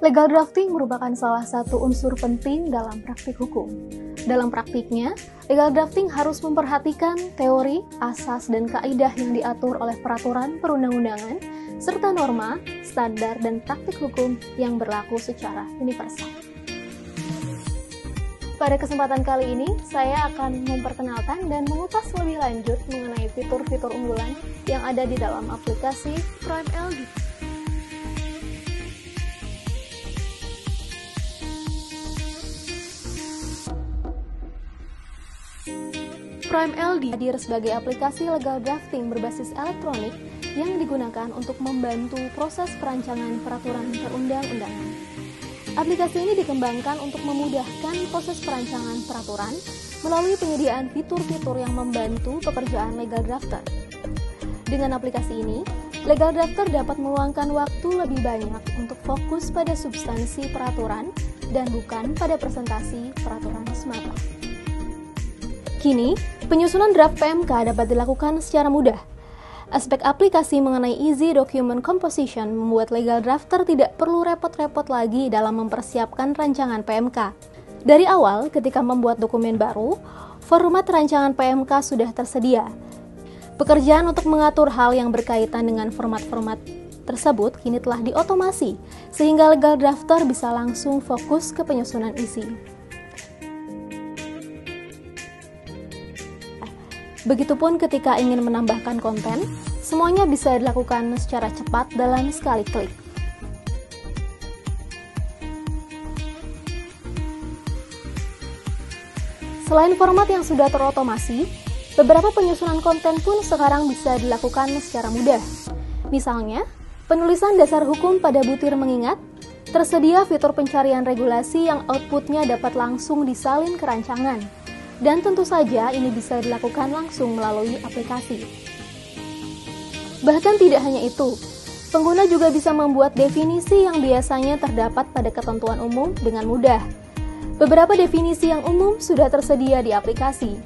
Legal drafting merupakan salah satu unsur penting dalam praktik hukum. Dalam praktiknya, legal drafting harus memperhatikan teori, asas, dan kaidah yang diatur oleh peraturan perundang-undangan, serta norma, standar, dan praktik hukum yang berlaku secara universal. Pada kesempatan kali ini, saya akan memperkenalkan dan mengupas lebih lanjut mengenai fitur-fitur unggulan yang ada di dalam aplikasi PrimeLD. PrimeLD hadir sebagai aplikasi legal drafting berbasis elektronik yang digunakan untuk membantu proses perancangan peraturan perundang-undangan. Aplikasi ini dikembangkan untuk memudahkan proses perancangan peraturan melalui penyediaan fitur-fitur yang membantu pekerjaan legal drafter. Dengan aplikasi ini, legal drafter dapat meluangkan waktu lebih banyak untuk fokus pada substansi peraturan dan bukan pada presentasi peraturan semata. Kini, penyusunan draft PMK dapat dilakukan secara mudah. Aspek aplikasi mengenai Easy Document Composition membuat legal drafter tidak perlu repot-repot lagi dalam mempersiapkan rancangan PMK. Dari awal, ketika membuat dokumen baru, format rancangan PMK sudah tersedia. Pekerjaan untuk mengatur hal yang berkaitan dengan format-format tersebut kini telah diotomasi, sehingga legal drafter bisa langsung fokus ke penyusunan isi. Begitupun ketika ingin menambahkan konten, semuanya bisa dilakukan secara cepat dalam sekali klik. Selain format yang sudah terotomasi, beberapa penyusunan konten pun sekarang bisa dilakukan secara mudah. Misalnya, penulisan dasar hukum pada butir mengingat, tersedia fitur pencarian regulasi yang outputnya dapat langsung disalin ke rancangan. Dan tentu saja ini bisa dilakukan langsung melalui aplikasi. Bahkan tidak hanya itu, pengguna juga bisa membuat definisi yang biasanya terdapat pada ketentuan umum dengan mudah. Beberapa definisi yang umum sudah tersedia di aplikasi,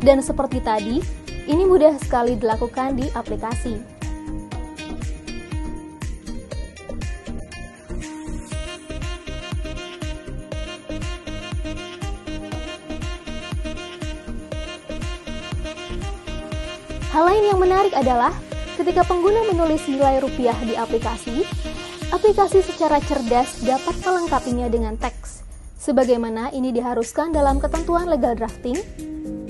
dan seperti tadi, ini mudah sekali dilakukan di aplikasi. Hal lain yang menarik adalah ketika pengguna menulis nilai rupiah di aplikasi, aplikasi secara cerdas dapat melengkapinya dengan teks, sebagaimana ini diharuskan dalam ketentuan legal drafting,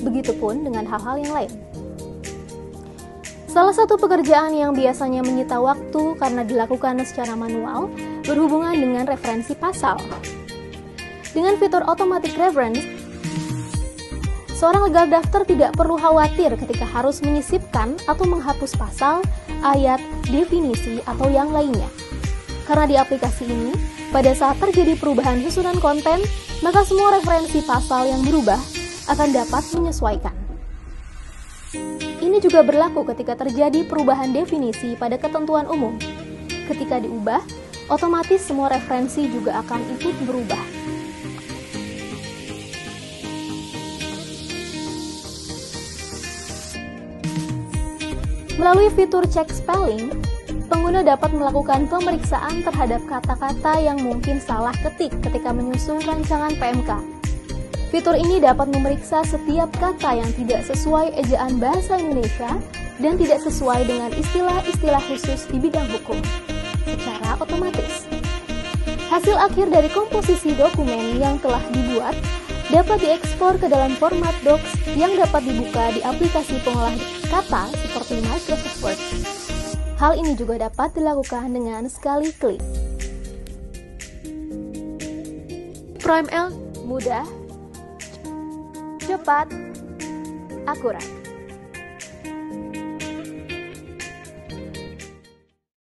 begitupun dengan hal-hal yang lain. Salah satu pekerjaan yang biasanya menyita waktu karena dilakukan secara manual berhubungan dengan referensi pasal. Dengan fitur automatic reference, seorang legal drafter tidak perlu khawatir ketika harus menyisipkan atau menghapus pasal, ayat, definisi, atau yang lainnya. Karena di aplikasi ini, pada saat terjadi perubahan susunan konten, maka semua referensi pasal yang berubah akan dapat menyesuaikan. Ini juga berlaku ketika terjadi perubahan definisi pada ketentuan umum. Ketika diubah, otomatis semua referensi juga akan ikut berubah. Melalui fitur cek spelling, pengguna dapat melakukan pemeriksaan terhadap kata-kata yang mungkin salah ketik ketika menyusun rancangan PMK. Fitur ini dapat memeriksa setiap kata yang tidak sesuai ejaan bahasa Indonesia dan tidak sesuai dengan istilah-istilah khusus di bidang hukum secara otomatis. Hasil akhir dari komposisi dokumen yang telah dibuat dapat diekspor ke dalam format docs yang dapat dibuka di aplikasi pengolah kata seperti Microsoft Word. Hal ini juga dapat dilakukan dengan sekali klik. PrimeLD mudah, cepat, akurat.